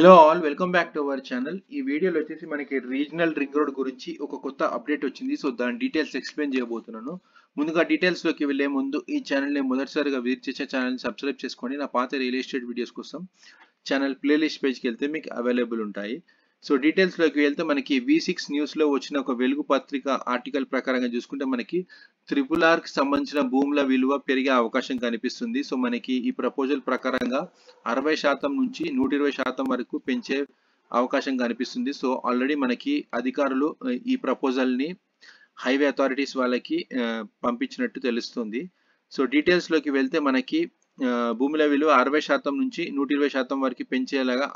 Hello all, welcome back to our channel. ఈ వీడియోలో వచ్చేసి మనకి రీజనల్ రింగ్ రోడ్ గురించి ఒక కొత్త అప్డేట్ వచ్చింది. సో దాని డీటెయిల్స్ ఎక్స్ప్లెయిన్ చేయబోతున్నాను. ముందుగా డీటెయిల్స్లోకి వెళ్ళే ముందు ఈ ఛానల్ని మొదటిసారిగా విజిట్ చేసే ఛానల్ని సబ్స్క్రైబ్ చేసుకోండి. నా పాత రియల్ ఎస్టేట్ వీడియోస్ కోసం ఛానల్ ప్లేలిస్ట్ పేజ్కి వెళ్తే మీకు అవైలబుల్ ఉంటాయి. సో డీటెయిల్స్లోకి వెళ్తే మనకి V6 న్యూస్లో వచ్చిన ఒక వెలుగు పత్రిక ఆర్టికల్ ప్రకారంగా చూసుకుంటే మనకి RRRకి సంబంధించిన భూముల విలువ పెరిగే అవకాశం కనిపిస్తుంది. సో మనకి ఈ ప్రపోజల్ ప్రకారంగా 60% నుంచి 120% వరకు పెంచే అవకాశం కనిపిస్తుంది. సో ఆల్రెడీ మనకి అధికారులు ఈ ప్రపోజల్ని హైవే అథారిటీస్ వాళ్ళకి పంపించినట్టు తెలుస్తుంది. సో డీటెయిల్స్లోకి వెళ్తే మనకి భూముల విలువ 60% నుంచి 120% వరకు పెంచేలాగా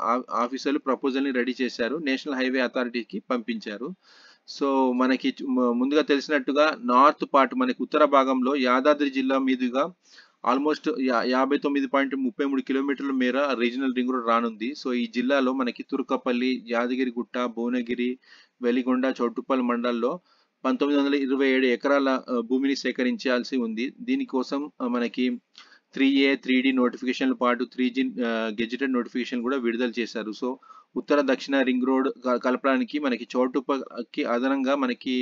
ఆఫీసర్లు ప్రపోజల్ని రెడీ చేశారు. నేషనల్ హైవే అథారిటీకి పంపించారు. సో మనకి ముందుగా తెలిసినట్టుగా నార్త్ పార్ట్ మనకి ఉత్తర భాగంలో యాదాద్రి జిల్లా మీదుగా ఆల్మోస్ట్ 59.33 కిలోమీటర్ల మేర రీజనల్ రింగ్ రోడ్ రానుంది. సో ఈ జిల్లాలో మనకి తుర్కపల్లి, యాదగిరిగుట్ట, భువనగిరి, వెలిగొండ, చౌటుప్పల్ మండల్లో 1927 ఎకరాల భూమిని సేకరించాల్సి ఉంది. దీనికోసం మనకి 3A 3D నోటిఫికేషన్ల పాటు 3G గెజిటెడ్ నోటిఫికేషన్ కూడా విడుదల చేశారు. సో ఉత్తర దక్షిణ రింగ్ రోడ్ కలపడానికి మనకి చౌటుప్పల్కి అదనంగా మనకి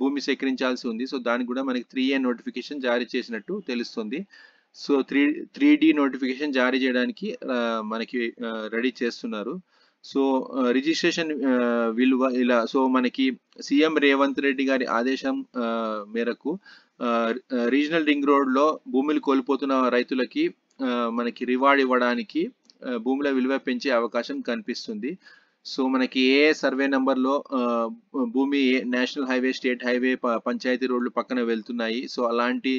భూమి సేకరించాల్సి ఉంది. సో దానికి కూడా మనకి 3A నోటిఫికేషన్ జారీ చేసినట్టు తెలుస్తుంది. సో 3D నోటిఫికేషన్ జారీ చేయడానికి మనకి రెడీ చేస్తున్నారు. సో రిజిస్ట్రేషన్ విలువ ఇలా. సో మనకి సీఎం రేవంత్ రెడ్డి గారి ఆదేశం మేరకు రీజనల్ రింగ్ రోడ్లో భూములు కోల్పోతున్న రైతులకి మనకి రివార్డ్ ఇవ్వడానికి భూముల విలువ పెంచే అవకాశం కనిపిస్తుంది. సో మనకి ఏ సర్వే నెంబర్లో భూమి national highway, state highway, panchayati రోడ్లు పక్కన వెళ్తున్నాయి. సో అలాంటి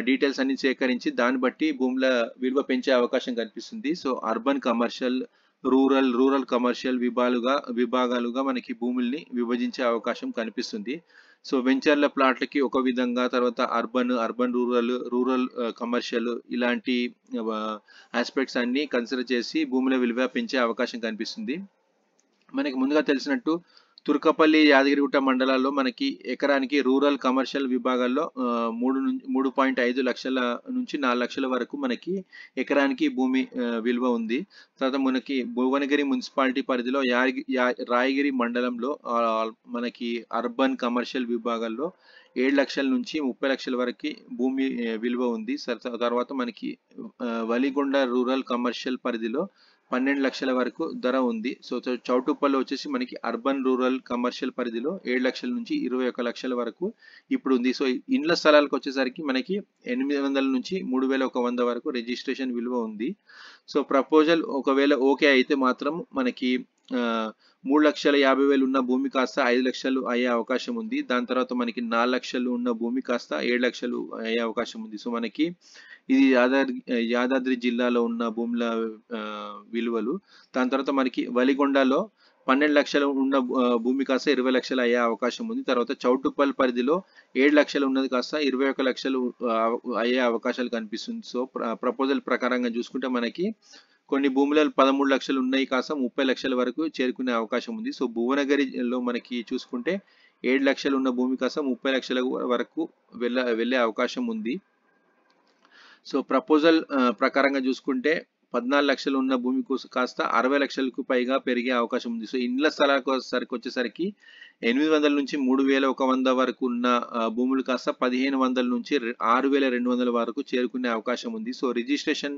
డీటెయిల్స్ అన్ని సేకరించి దాన్ని బట్టి భూముల విలువ పెంచే అవకాశం కనిపిస్తుంది. So urban, commercial, rural commercial విభాగాలుగా మనకి భూముల్ని విభజించే అవకాశం కనిపిస్తుంది. సో వెంచర్ల ప్లాట్లకి ఒక విధంగా, తర్వాత అర్బన్ రూరల్ కమర్షియల్ ఇలాంటి ఆస్పెక్ట్స్ అన్ని కన్సిడర్ చేసి భూముల విలువ పెంచే అవకాశం కనిపిస్తుంది. మనకి ముందుగా తెలిసినట్టు తుర్కపల్లి, యాదగిరిగుట్ట మండలాల్లో మనకి ఎకరానికి రూరల్ కమర్షియల్ విభాగాల్లో 3.5 లక్షల నుంచి 4 లక్షల వరకు మనకి ఎకరానికి భూమి విలువ ఉంది. తర్వాత మనకి భువనగిరి మున్సిపాలిటీ పరిధిలో రాయగిరి మండలంలో మనకి అర్బన్ కమర్షియల్ విభాగాల్లో 7 లక్షల నుంచి 30 లక్షల వరకు భూమి విలువ ఉంది. తర్వాత మనకి వలిగొండ రూరల్ కమర్షియల్ పరిధిలో 12 లక్షల వరకు ధర ఉంది. సో చౌటుప్పల్లో వచ్చేసి మనకి అర్బన్ రూరల్ కమర్షియల్ పరిధిలో 7 లక్షల నుంచి 21 లక్షల వరకు ఇప్పుడు ఉంది. సో ఇండ్ల స్థలాలకు వచ్చేసరికి మనకి 800 నుంచి 3100 వరకు రిజిస్ట్రేషన్ విలువ ఉంది. సో ప్రపోజల్ ఒకవేళ ఓకే అయితే మాత్రం మనకి 3,50,000 ఉన్న భూమి కాస్త 5 లక్షలు అయ్యే అవకాశం ఉంది. దాని తర్వాత మనకి 4 లక్షలు ఉన్న భూమి కాస్త 7 లక్షలు అయ్యే అవకాశం ఉంది. సో మనకి ఇది యాదాద్రి జిల్లాలో ఉన్న భూముల విలువలు. దాని తర్వాత మనకి వలిగొండలో 12 లక్షలు ఉన్న భూమి కాస్త 20 లక్షలు అయ్యే అవకాశం ఉంది. తర్వాత చౌటుప్పల్ పరిధిలో 7 లక్షలు ఉన్నది కాస్త 21 లక్షలు అయ్యే అవకాశాలు కనిపిస్తుంది. సో ప్రపోజల్ ప్రకారంగా చూసుకుంటే మనకి కొన్ని భూములలో 13 లక్షలు ఉన్నాయి కాస్త 30 లక్షల వరకు చేరుకునే అవకాశం ఉంది. సో భువనగిరిలో మనకి చూసుకుంటే 7 లక్షలు ఉన్న భూమి కాస్త 30 లక్షల వరకు వెళ్ళే అవకాశం ఉంది. సో ప్రపోజల్ ప్రకారంగా చూసుకుంటే 14 లక్షలు ఉన్న భూమి కాస్త 60 లక్షలకు పైగా పెరిగే అవకాశం ఉంది. సో ఇండ్ల స్థలాలకు వచ్చేసరికి 800 నుంచి 3,100 వరకు ఉన్న భూములు కాస్త 1,500 నుంచి 6,200 వరకు చేరుకునే అవకాశం ఉంది. సో రిజిస్ట్రేషన్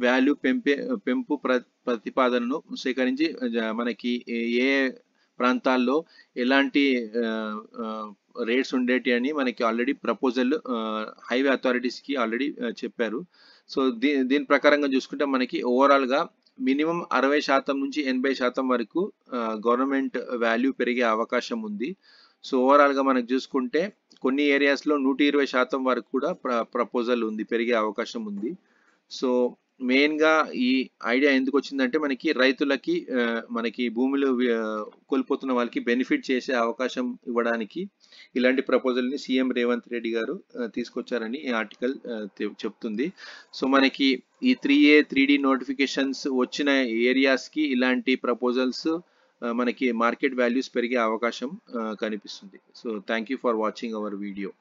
వాల్యూ పెంపు ప్రతిపాదనను సేకరించి మనకి ఏ ప్రాంతాల్లో ఎలాంటి రేట్స్ ఉండేటి అని మనకి ఆల్రెడీ ప్రపోజల్ హైవే అథారిటీస్కి ఆల్రెడీ చెప్పారు. సో దీని ప్రకారంగా చూసుకుంటే మనకి ఓవరాల్గా మినిమం 60% నుంచి 80% వరకు గవర్నమెంట్ వాల్యూ పెరిగే అవకాశం ఉంది. సో ఓవరాల్గా మనకు చూసుకుంటే కొన్ని ఏరియాస్లో 120% వరకు కూడా ప్రపోజల్ ఉంది, పెరిగే అవకాశం ఉంది. సో మెయిన్గా ఈ ఐడియా ఎందుకు వచ్చిందంటే మనకి రైతులకి మనకి భూములు కోల్పోతున్న వాళ్ళకి బెనిఫిట్ చేసే అవకాశం ఇవ్వడానికి ఇలాంటి ప్రపోజల్ని సీఎం రేవంత్ రెడ్డి గారు తీసుకొచ్చారని ఈ ఆర్టికల్ చెప్తుంది. సో మనకి ఈ 3A 3D నోటిఫికేషన్స్ వచ్చిన ఏరియాస్కి ఇలాంటి ప్రపోజల్స్ మనకి మార్కెట్ వాల్యూస్ పెరిగే అవకాశం కనిపిస్తుంది. So thank you for watching our video.